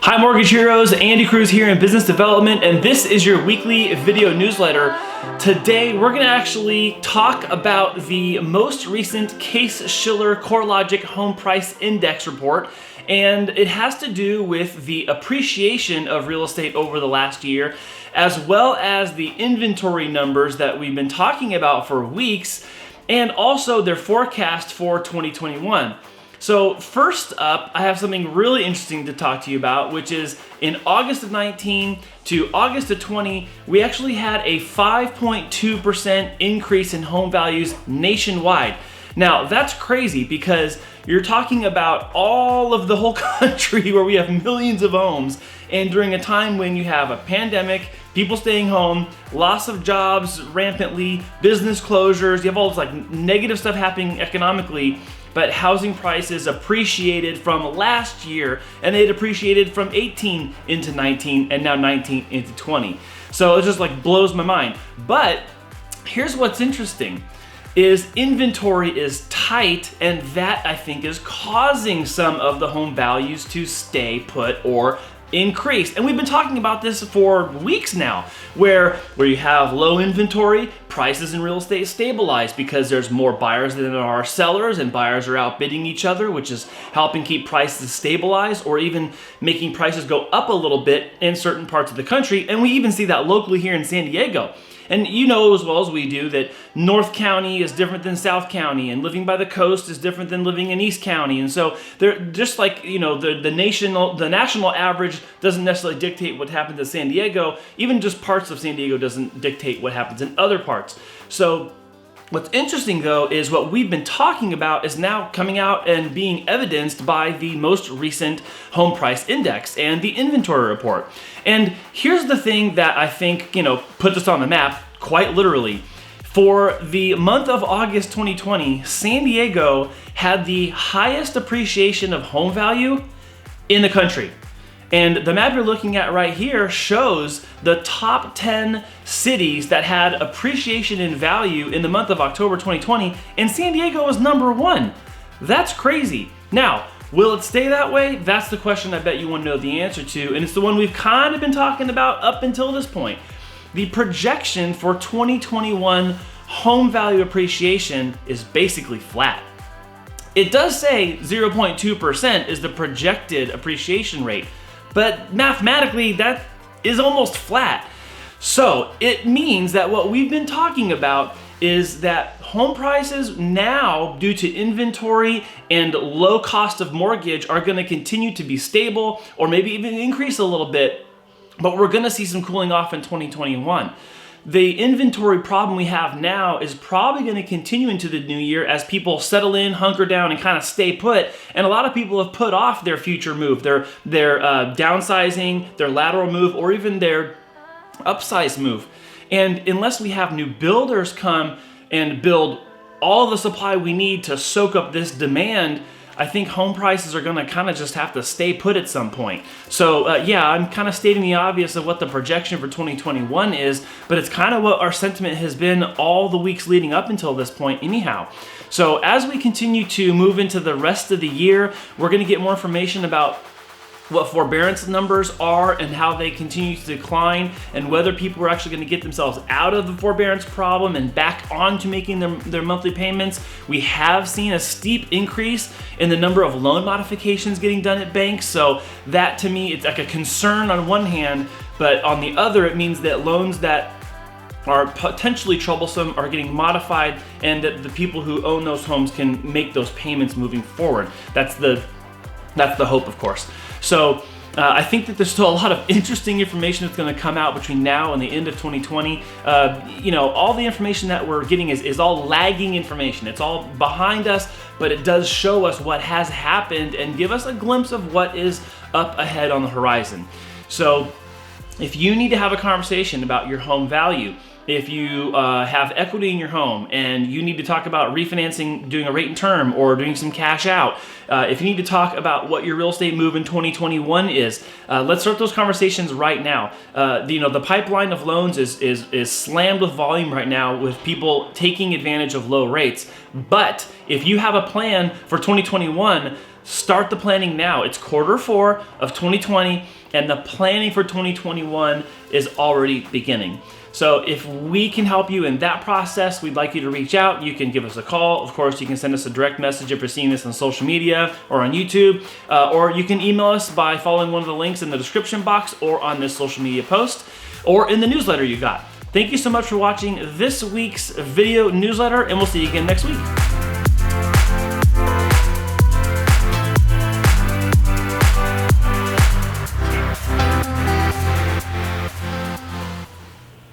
Hi Mortgage Heroes, Andy Cruz here in Business Development, and this is your weekly video newsletter. Today we're going to actually talk about the most recent Case-Shiller CoreLogic Home Price Index report, and it has to do with the appreciation of real estate over the last year, as well as the inventory numbers that we've been talking about for weeks, and also their forecast for 2021. So first up, I have something really interesting to talk to you about, which is in August of 19 to August of 20, we actually had a 5.2% increase in home values nationwide. Now that's crazy because you're talking about all of the whole country where we have millions of homes, and during a time when you have a pandemic, people staying home, loss of jobs rampantly, business closures, you have all this like negative stuff happening economically. But housing prices appreciated from last year, and they had appreciated from 18 into 19 and now 19 into 20. So it just like blows my mind. But here's what's interesting is inventory is tight, and that I think is causing some of the home values to stay put or increase. And we've been talking about this for weeks now, where you have low inventory, prices in real estate stabilize because there's more buyers than there are sellers, and buyers are outbidding each other, which is helping keep prices stabilized or even making prices go up a little bit in certain parts of the country. And we even see that locally here in San Diego. And you know as well as we do that North County is different than South County, and living by the coast is different than living in East County. And so they're just like, you know, the national average doesn't necessarily dictate what happens in San Diego. Even just parts of San Diego doesn't dictate what happens in other parts. So what's interesting though is what we've been talking about is now coming out and being evidenced by the most recent home price index and the inventory report. And here's the thing that I think, you know, puts us on the map quite literally. For the month of August 2020, San Diego had the highest appreciation of home value in the country. And the map you're looking at right here shows the top 10 cities that had appreciation in value in the month of October 2020, and San Diego was number one. That's crazy. Now, will it stay that way? That's the question I bet you want to know the answer to, and it's the one we've kind of been talking about up until this point. The projection for 2021 home value appreciation is basically flat. It does say 0.2% is the projected appreciation rate, but mathematically that is almost flat. So it means that what we've been talking about is that home prices now, due to inventory and low cost of mortgage, are going to continue to be stable or maybe even increase a little bit, but we're going to see some cooling off in 2021. The inventory problem we have now is probably going to continue into the new year as people settle in, hunker down, and kind of stay put. And a lot of people have put off their future move, their downsizing, their lateral move, or even their upsize move. And unless we have new builders come and build all the supply we need to soak up this demand, I think home prices are going to kind of just have to stay put at some point. So yeah, I'm kind of stating the obvious of what the projection for 2021 is, but it's kind of what our sentiment has been all the weeks leading up until this point anyhow. So as we continue to move into the rest of the year, we're going to get more information about what forbearance numbers are and how they continue to decline, and whether people are actually going to get themselves out of the forbearance problem and back onto making their monthly payments. We have seen a steep increase in the number of loan modifications getting done at banks, so that to me it's like a concern on one hand, but on the other it means that loans that are potentially troublesome are getting modified, and that the people who own those homes can make those payments moving forward. That's the hope, of course. So I think that there's still a lot of interesting information that's going to come out between now and the end of 2020. You know, all the information that we're getting is all lagging information. It's all behind us, but it does show us what has happened and give us a glimpse of what is up ahead on the horizon. So if you need to have a conversation about your home value, if you have equity in your home and you need to talk about refinancing, doing a rate and term, or doing some cash out, if you need to talk about what your real estate move in 2021 is, let's start those conversations right now. The pipeline of loans is slammed with volume right now, with people taking advantage of low rates. But if you have a plan for 2021, start the planning now. It's Q4 of 2020, and the planning for 2021 is already beginning. So if we can help you in that process, we'd like you to reach out. You can give us a call. Of course, you can send us a direct message if you're seeing this on social media or on YouTube, or you can email us by following one of the links in the description box or on this social media post or in the newsletter you got. Thank you so much for watching this week's video newsletter, and we'll see you again next week.